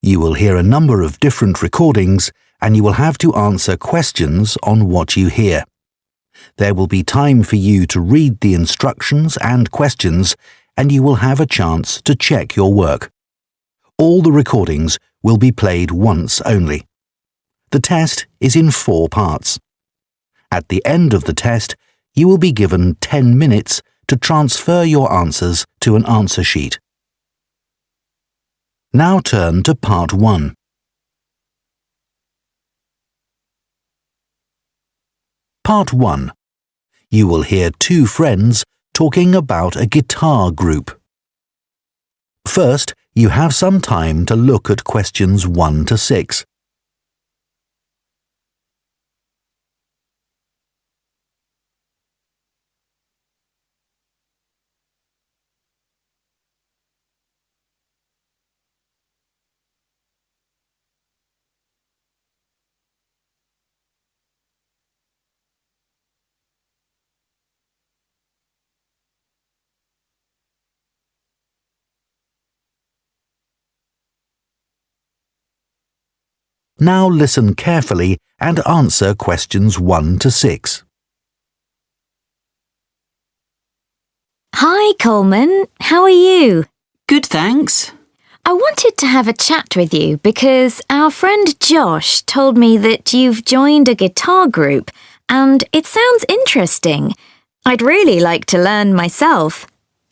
You will hear a number of different recordings and you will have to answer questions on what you hear. There will be time for you to read the instructions and questions, and you will have a chance to check your work. All the recordings will be played once only. The test is in 4 parts. At the end of the test, you will be given 10 minutes to transfer your answers to an answer sheet. Now turn to Part 1. Part 1. You will hear 2 friends talking about a guitar group. First, you have some time to look at questions 1 to 6. Now listen carefully and answer questions 1 to 6. Hi, Coleman. How are you? Good, thanks. I wanted to have a chat with you because our friend Josh told me that you've joined a guitar group and it sounds interesting. I'd really like to learn myself.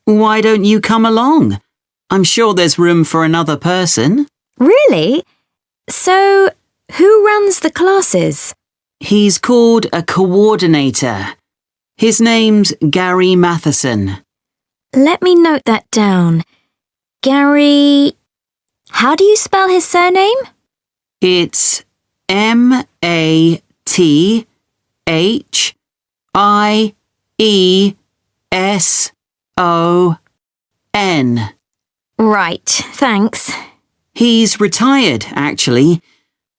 Why don't you come along? I'm sure there's room for another person. Really? So, who runs the classes? He's called a coordinator. His name's Gary Matheson. Let me note that down. Gary... How do you spell his surname? It's Matheson. Right, thanks. He's retired, actually,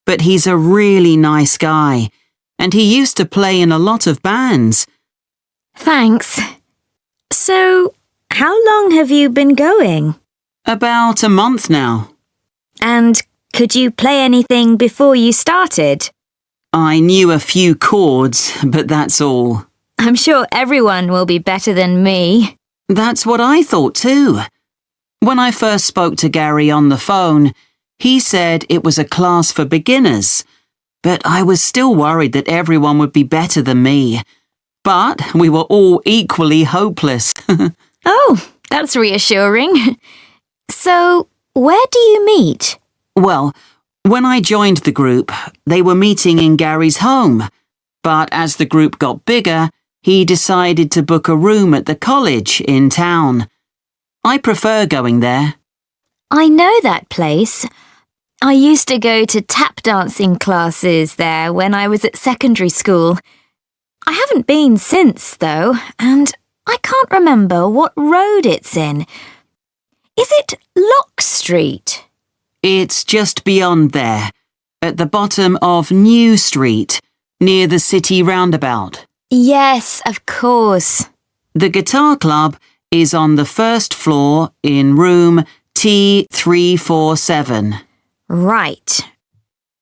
but he's a really nice guy, and he used to play in a lot of bands. Thanks. So, how long have you been going? About a month now. And could you play anything before you started? I knew a few chords, but that's all. I'm sure everyone will be better than me. That's what I thought too. When I first spoke to Gary on the phone, he said it was a class for beginners, but I was still worried that everyone would be better than me. But we were all equally hopeless. Oh, that's reassuring. So, where do you meet? Well, when I joined the group, they were meeting in Gary's home. But as the group got bigger, he decided to book a room at the college in town. I prefer going there. I know that place. I used to go to tap dancing classes there when I was at secondary school. I haven't been since, though, and I can't remember what road it's in. Is it Lock Street? It's just beyond there, at the bottom of New Street, near the city roundabout. Yes, of course. The guitar club is on the first floor in room T347. Right.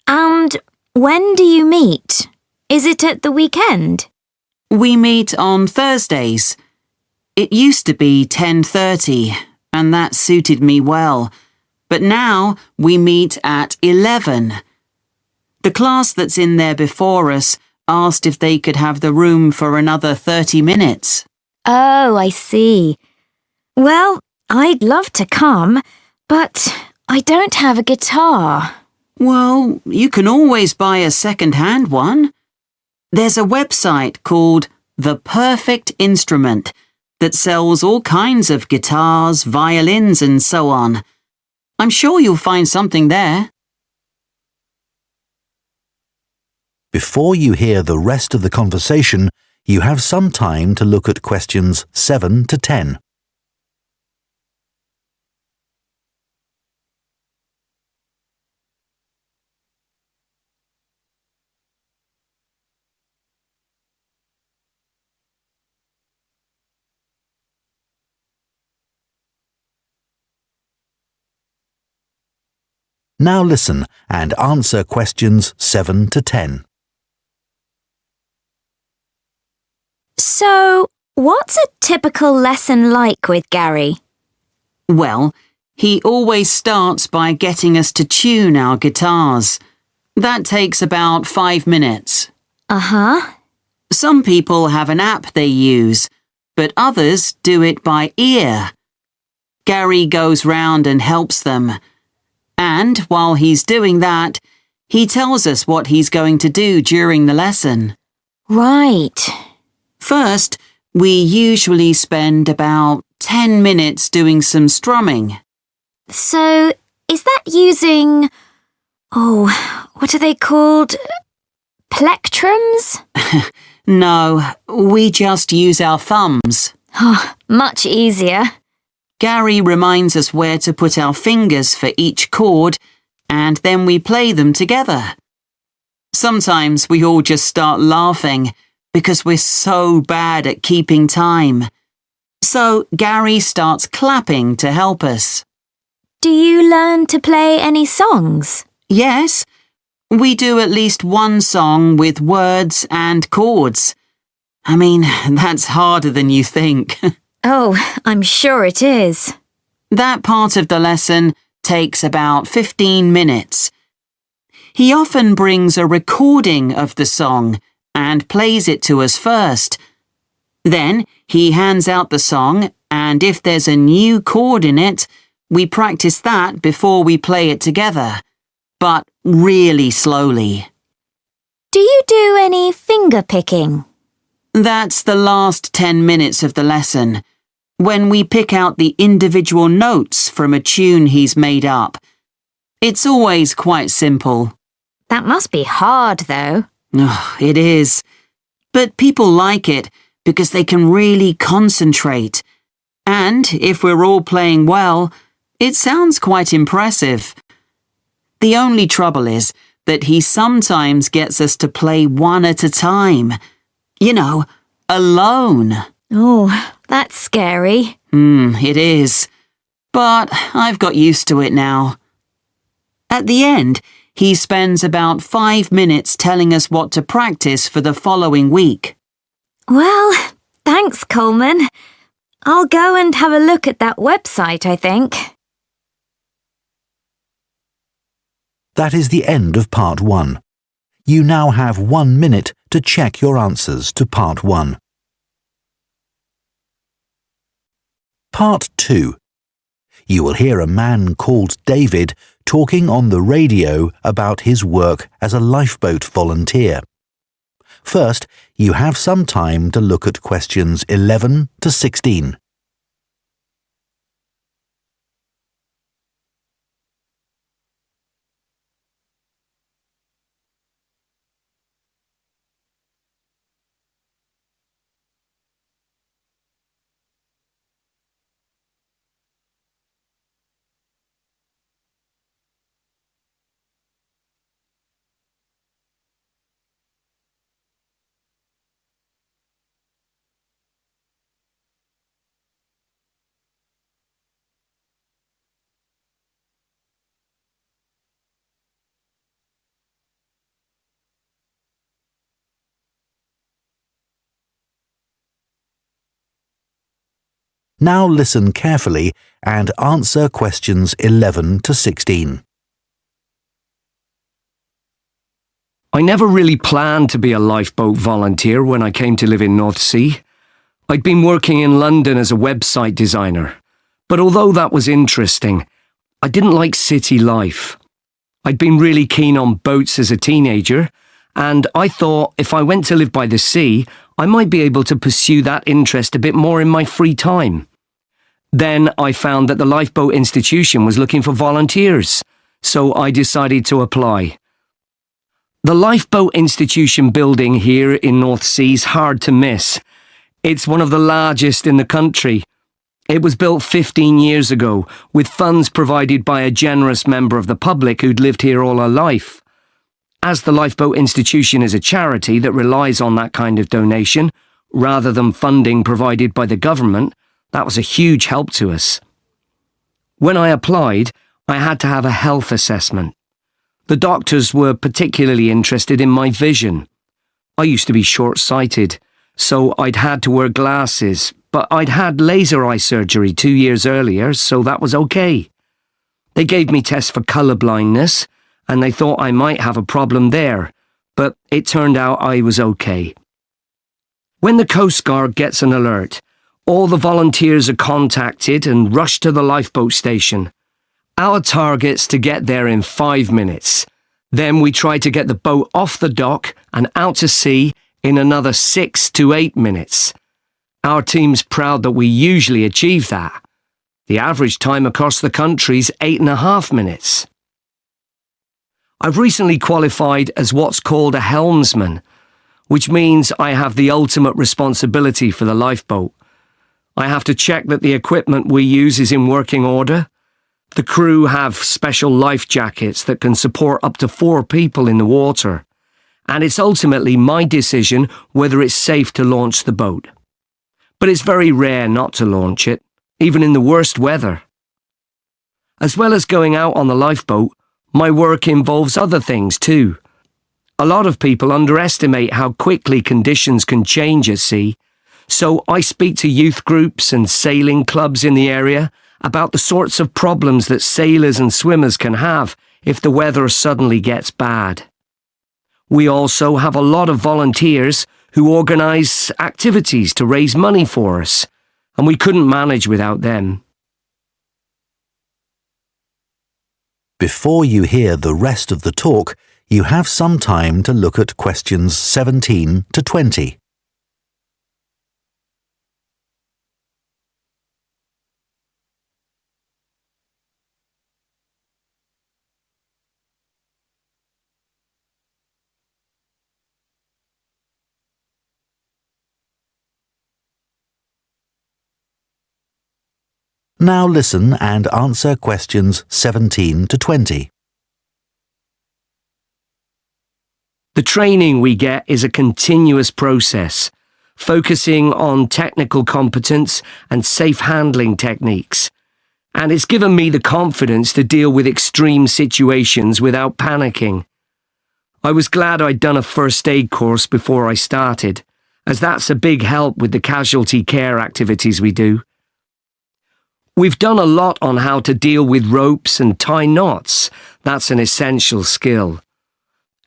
And when do you meet? Is it at the weekend? We meet on Thursdays. It used to be 10:30, and that suited me well. But now we meet at 11. The class that's in there before us asked if they could have the room for another 30 minutes. Oh, I see. Well, I'd love to come, but I don't have a guitar. Well, you can always buy a second-hand one. There's a website called The Perfect Instrument that sells all kinds of guitars, violins, and so on. I'm sure you'll find something there. Before you hear the rest of the conversation, you have some time to look at questions 7 to 10. Now listen and answer questions 7 to 10. So, what's a typical lesson like with Gary? Well, he always starts by getting us to tune our guitars. That takes about 5 minutes. Uh-huh. Some people have an app they use, but others do it by ear. Gary goes round and helps them. And while he's doing that, he tells us what he's going to do during the lesson. Right. First, we usually spend about 10 minutes doing some strumming. So, is that using... what are they called? Plectrums? No, we just use our thumbs. Oh, much easier. Gary reminds us where to put our fingers for each chord, and then we play them together. Sometimes we all just start laughing because we're so bad at keeping time. So Gary starts clapping to help us. Do you learn to play any songs? Yes, we do at least one song with words and chords. I mean, that's harder than you think. Oh, I'm sure it is. That part of the lesson takes about 15 minutes. He often brings a recording of the song and plays it to us first. Then he hands out the song, and if there's a new chord in it, we practice that before we play it together, but really slowly. Do you do any finger picking? That's the last 10 minutes of the lesson, when we pick out the individual notes from a tune he's made up. It's always quite simple. That must be hard, though. Oh, it is. But people like it because they can really concentrate. And if we're all playing well, it sounds quite impressive. The only trouble is that he sometimes gets us to play one at a time. You know, alone. Oh, that's scary. It is. But I've got used to it now. At the end, he spends about 5 minutes telling us what to practice for the following week. Well, thanks, Coleman. I'll go and have a look at that website, I think. That is the end of Part 1. You now have 1 minute to check your answers to Part 1. Part 2. You will hear a man called David talking on the radio about his work as a lifeboat volunteer. First, you have some time to look at questions 11 to 16. Now listen carefully and answer questions 11 to 16. I never really planned to be a lifeboat volunteer when I came to live in North Sea. I'd been working in London as a website designer, but although that was interesting, I didn't like city life. I'd been really keen on boats as a teenager, and I thought if I went to live by the sea, I might be able to pursue that interest a bit more in my free time. Then I found that the Lifeboat Institution was looking for volunteers, so I decided to apply. The Lifeboat Institution building here in North Sea's hard to miss. It's one of the largest in the country. It was built 15 years ago, with funds provided by a generous member of the public who'd lived here all her life. As the Lifeboat Institution is a charity that relies on that kind of donation, rather than funding provided by the government, that was a huge help to us. When I applied, I had to have a health assessment. The doctors were particularly interested in my vision. I used to be short-sighted, so I'd had to wear glasses, but I'd had laser eye surgery 2 years earlier, so that was okay. They gave me tests for colour blindness, and they thought I might have a problem there, but it turned out I was okay. When the Coast Guard gets an alert, all the volunteers are contacted and rush to the lifeboat station. Our target's to get there in 5 minutes. Then we try to get the boat off the dock and out to sea in another 6 to 8 minutes. Our team's proud that we usually achieve that. The average time across the country's 8.5 minutes. I've recently qualified as what's called a helmsman, which means I have the ultimate responsibility for the lifeboat. I have to check that the equipment we use is in working order. The crew have special life jackets that can support up to 4 people in the water, and it's ultimately my decision whether it's safe to launch the boat. But it's very rare not to launch it, even in the worst weather. As well as going out on the lifeboat, my work involves other things too. A lot of people underestimate how quickly conditions can change at sea, so I speak to youth groups and sailing clubs in the area about the sorts of problems that sailors and swimmers can have if the weather suddenly gets bad. We also have a lot of volunteers who organise activities to raise money for us, and we couldn't manage without them. Before you hear the rest of the talk, you have some time to look at questions 17 to 20. Now listen and answer questions 17 to 20. The training we get is a continuous process, focusing on technical competence and safe handling techniques, and it's given me the confidence to deal with extreme situations without panicking. I was glad I'd done a first aid course before I started, as that's a big help with the casualty care activities we do. We've done a lot on how to deal with ropes and tie knots. That's an essential skill.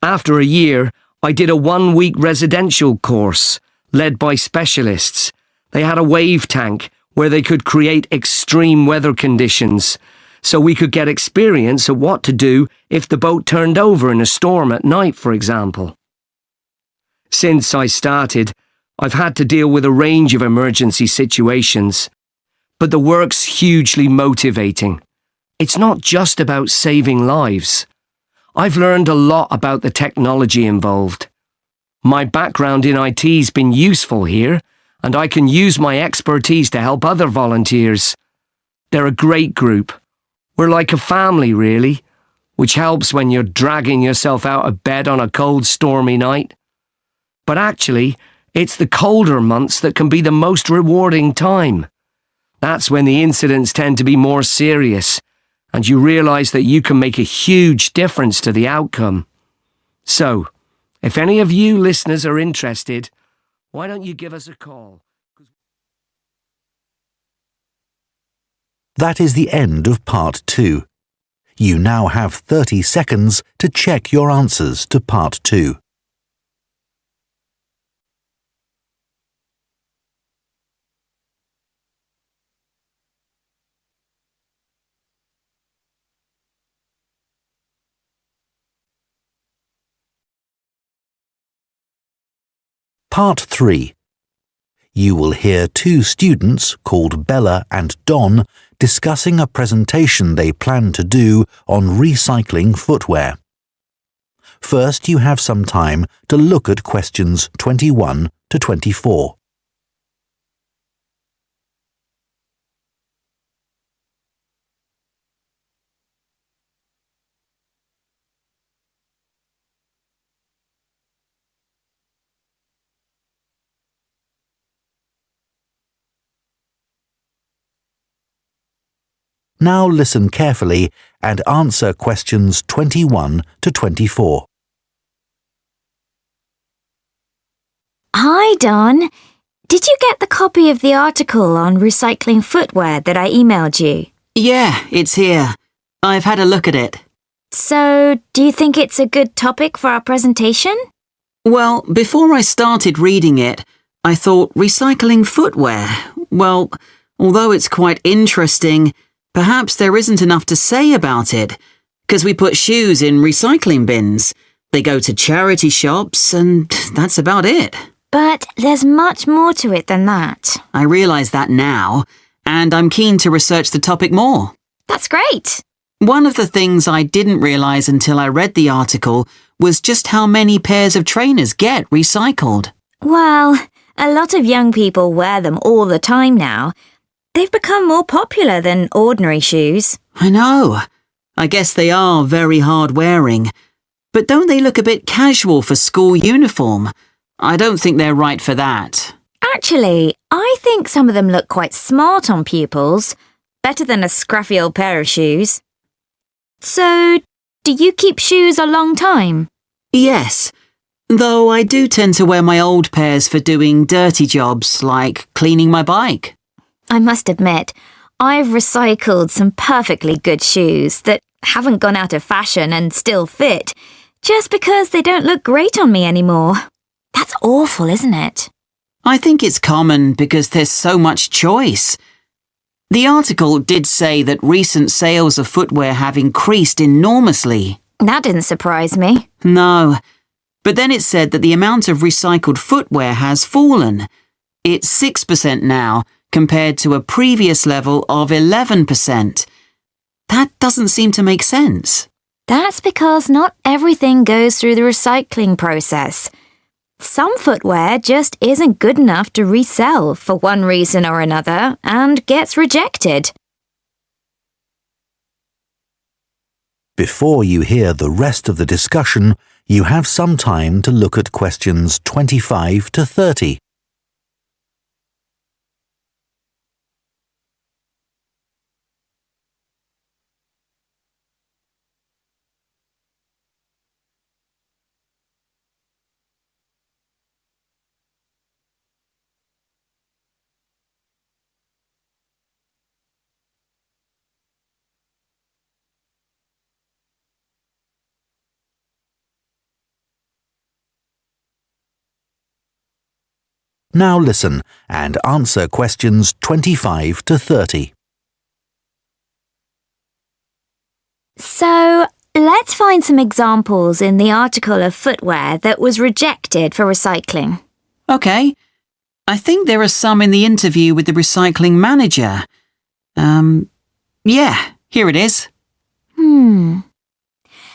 After a year, I did a 1-week residential course, led by specialists. They had a wave tank where they could create extreme weather conditions, so we could get experience of what to do if the boat turned over in a storm at night, for example. Since I started, I've had to deal with a range of emergency situations. But the work's hugely motivating. It's not just about saving lives. I've learned a lot about the technology involved. My background in IT's been useful here, and I can use my expertise to help other volunteers. They're a great group. We're like a family, really, which helps when you're dragging yourself out of bed on a cold, stormy night. But actually, it's the colder months that can be the most rewarding time. That's when the incidents tend to be more serious, and you realise that you can make a huge difference to the outcome. So, if any of you listeners are interested, why don't you give us a call? That is the end of part 2. You now have 30 seconds to check your answers to part 2. Part 3. You will hear 2 students called Bella and Don discussing a presentation they plan to do on recycling footwear. First, you have some time to look at questions 21 to 24. Now listen carefully and answer questions 21 to 24. Hi, Don. Did you get the copy of the article on recycling footwear that I emailed you? Yeah, it's here. I've had a look at it. So, do you think it's a good topic for our presentation? Well, before I started reading it, I thought recycling footwear. Well, although it's quite interesting, perhaps there isn't enough to say about it, because we put shoes in recycling bins. They go to charity shops, and that's about it. But there's much more to it than that. I realise that now, and I'm keen to research the topic more. That's great. One of the things I didn't realise until I read the article was just how many pairs of trainers get recycled. Well, a lot of young people wear them all the time now. They've become more popular than ordinary shoes. I know. I guess they are very hard wearing. But don't they look a bit casual for school uniform? I don't think they're right for that. Actually, I think some of them look quite smart on pupils. Better than a scruffy old pair of shoes. So, do you keep shoes a long time? Yes, though I do tend to wear my old pairs for doing dirty jobs like cleaning my bike. I must admit, I've recycled some perfectly good shoes that haven't gone out of fashion and still fit, just because they don't look great on me anymore. That's awful, isn't it? I think it's common because there's so much choice. The article did say that recent sales of footwear have increased enormously. That didn't surprise me. No, but then it said that the amount of recycled footwear has fallen. It's 6% now, compared to a previous level of 11%. That doesn't seem to make sense. That's because not everything goes through the recycling process. Some footwear just isn't good enough to resell for one reason or another and gets rejected. Before you hear the rest of the discussion, you have some time to look at questions 25 to 30. Now listen and answer questions 25 to 30. So, let's find some examples in the article of footwear that was rejected for recycling. Okay, I think there are some in the interview with the recycling manager. Yeah, here it is.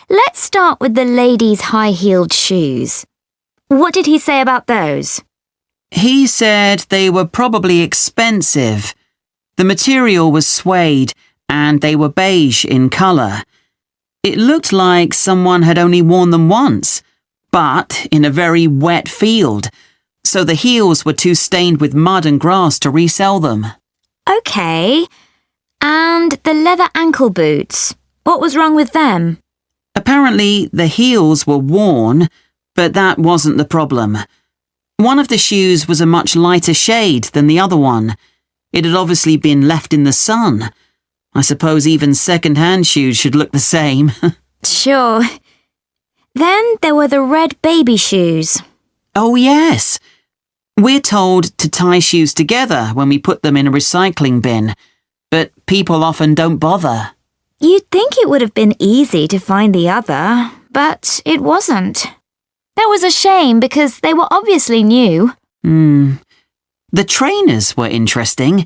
Let's start with the ladies' high-heeled shoes. What did he say about those? He said they were probably expensive. The material was suede and they were beige in colour. It looked like someone had only worn them once, but in a very wet field, so the heels were too stained with mud and grass to resell them. Okay. And the leather ankle boots. What was wrong with them? Apparently, the heels were worn, but that wasn't the problem. One of the shoes was a much lighter shade than the other one. It had obviously been left in the sun. I suppose even second-hand shoes should look the same. Sure. Then there were the red baby shoes. Oh, yes. We're told to tie shoes together when we put them in a recycling bin, but people often don't bother. You'd think it would have been easy to find the other, but it wasn't. That was a shame because they were obviously new. The trainers were interesting.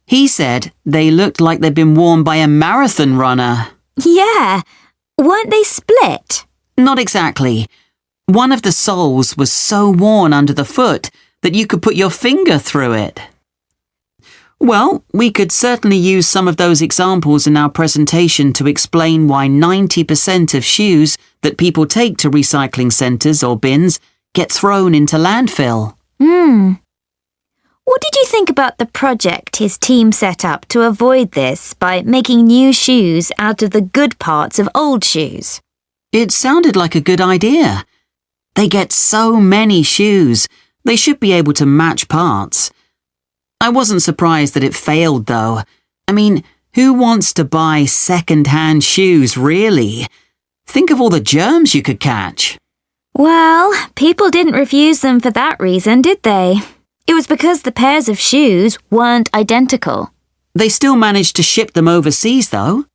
He said they looked like they'd been worn by a marathon runner. Yeah. Weren't they split? Not exactly. One of the soles was so worn under the foot that you could put your finger through it. Well, we could certainly use some of those examples in our presentation to explain why 90% of shoes that people take to recycling centres or bins get thrown into landfill. What did you think about the project his team set up to avoid this by making new shoes out of the good parts of old shoes? It sounded like a good idea. They get so many shoes, they should be able to match parts. I wasn't surprised that it failed, though. I mean, who wants to buy second-hand shoes, really? Think of all the germs you could catch. Well, people didn't refuse them for that reason, did they? It was because the pairs of shoes weren't identical. They still managed to ship them overseas, though.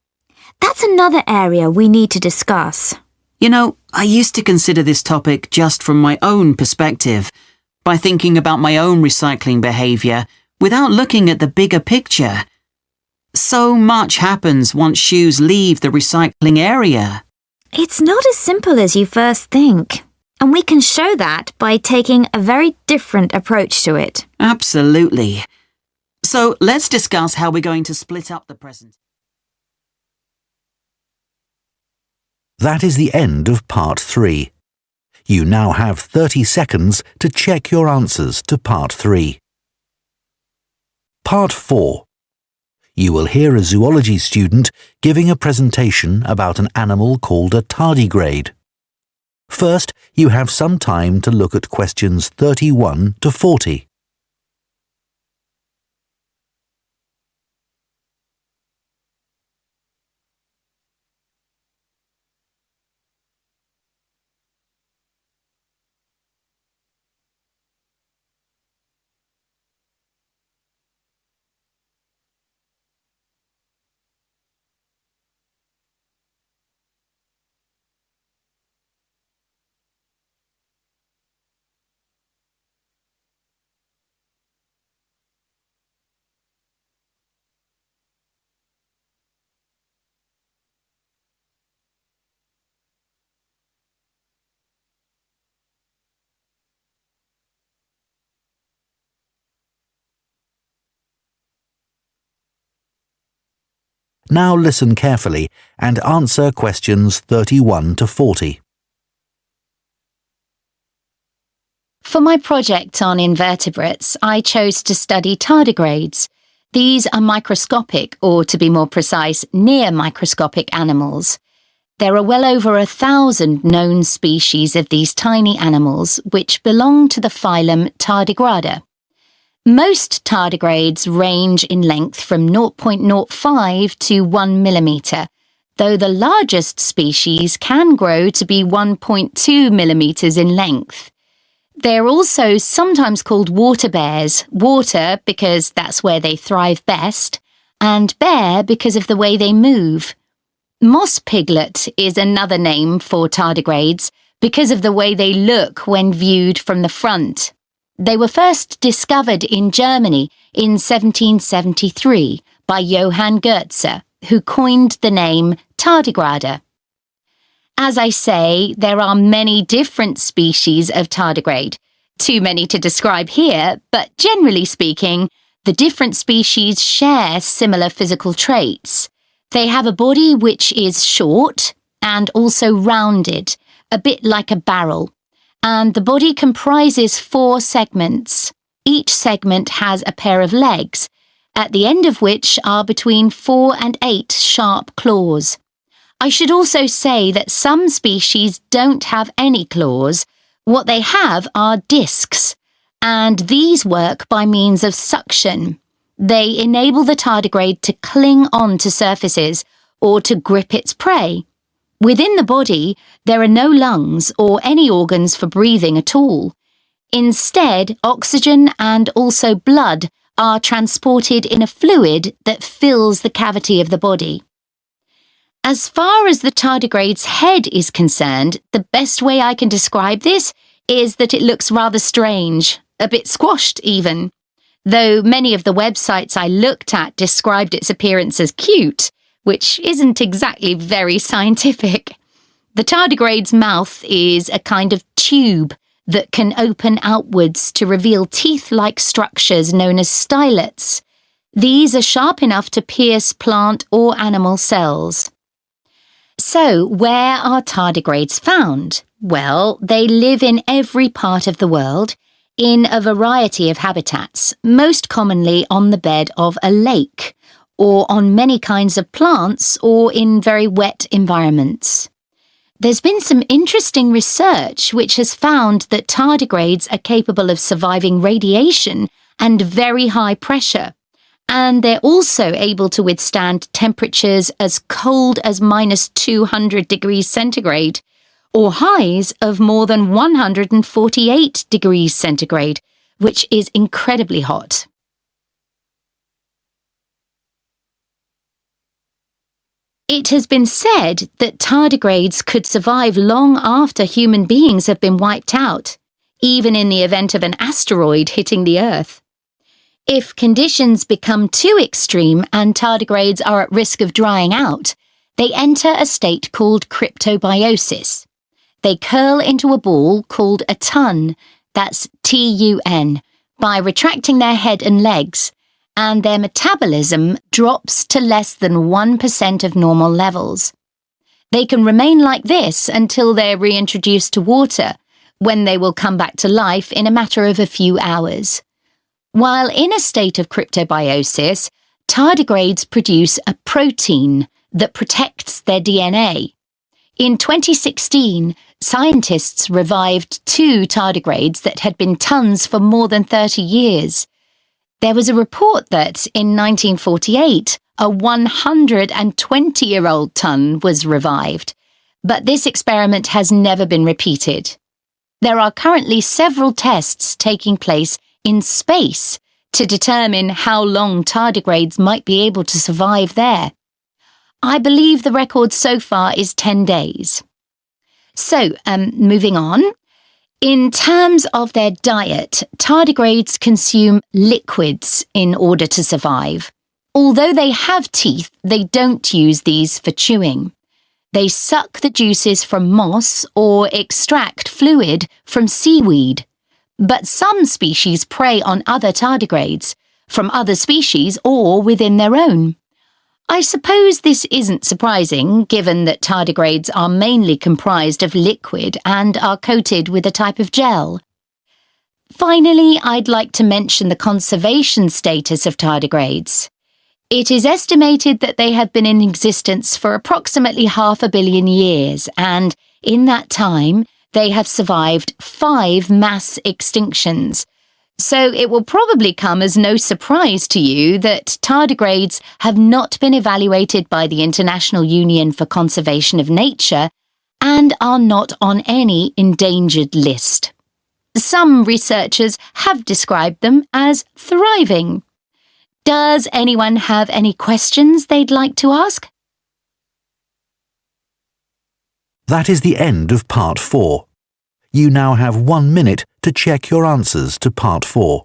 That's another area we need to discuss. You know, I used to consider this topic just from my own perspective, by thinking about my own recycling behaviour without looking at the bigger picture. So much happens once shoes leave the recycling area. It's not as simple as you first think, and we can show that by taking a very different approach to it. Absolutely. So let's discuss how we're going to split up the present. That is the end of part 3. You now have 30 seconds to check your answers to part 3. Part 4. You will hear a zoology student giving a presentation about an animal called a tardigrade. First, you have some time to look at questions 31 to 40. Now listen carefully and answer questions 31 to 40. For my project on invertebrates, I chose to study tardigrades. These are microscopic, or to be more precise, near microscopic animals. There are well over 1,000 known species of these tiny animals, which belong to the phylum Tardigrada. Most tardigrades range in length from 0.05 to 1 millimetre, though the largest species can grow to be 1.2 millimetres in length. They're also sometimes called water bears, water because that's where they thrive best, and bear because of the way they move. Moss piglet is another name for tardigrades because of the way they look when viewed from the front. They were first discovered in Germany in 1773 by Johann Goetze, who coined the name tardigrade. As I say, there are many different species of tardigrade. Too many to describe here, but generally speaking, the different species share similar physical traits. They have a body which is short and also rounded, a bit like a barrel. And the body comprises 4 segments. Each segment has a pair of legs, at the end of which are between 4 and 8 sharp claws. I should also say that some species don't have any claws. What they have are discs, and these work by means of suction. They enable the tardigrade to cling on to surfaces or to grip its prey. Within the body, there are no lungs or any organs for breathing at all. Instead, oxygen and also blood are transported in a fluid that fills the cavity of the body. As far as the tardigrade's head is concerned, the best way I can describe this is that it looks rather strange, a bit squashed even. Though many of the websites I looked at described its appearance as cute, which isn't exactly very scientific. The tardigrade's mouth is a kind of tube that can open outwards to reveal teeth-like structures known as stylets. These are sharp enough to pierce plant or animal cells. So, where are tardigrades found? Well, they live in every part of the world, in a variety of habitats, most commonly on the bed of a lake, or on many kinds of plants, or in very wet environments. There's been some interesting research which has found that tardigrades are capable of surviving radiation and very high pressure, and they're also able to withstand temperatures as cold as -200 degrees centigrade, or highs of more than 148 degrees centigrade, which is incredibly hot. It has been said that tardigrades could survive long after human beings have been wiped out, even in the event of an asteroid hitting the Earth. If conditions become too extreme and tardigrades are at risk of drying out, they enter a state called cryptobiosis. They curl into a ball called a tun, that's TUN, by retracting their head and legs, and their metabolism drops to less than 1% of normal levels. They can remain like this until they're reintroduced to water, when they will come back to life in a matter of a few hours. While in a state of cryptobiosis, tardigrades produce a protein that protects their DNA. In 2016, scientists revived 2 tardigrades that had been tuns for more than 30 years. There was a report that, in 1948, a 120-year-old tun was revived, but this experiment has never been repeated. There are currently several tests taking place in space to determine how long tardigrades might be able to survive there. I believe the record so far is 10 days. So, moving on. In terms of their diet, tardigrades consume liquids in order to survive. Although they have teeth, they don't use these for chewing. They suck the juices from moss or extract fluid from seaweed. But some species prey on other tardigrades, from other species or within their own. I suppose this isn't surprising, given that tardigrades are mainly comprised of liquid and are coated with a type of gel. Finally, I'd like to mention the conservation status of tardigrades. It is estimated that they have been in existence for approximately 500 million years, and in that time, they have survived 5 mass extinctions. So it will probably come as no surprise to you that tardigrades have not been evaluated by the International Union for Conservation of Nature and are not on any endangered list. Some researchers have described them as thriving. Does anyone have any questions they'd like to ask? That is the end of Part 4. You now have 1 minute to check your answers to Part 4.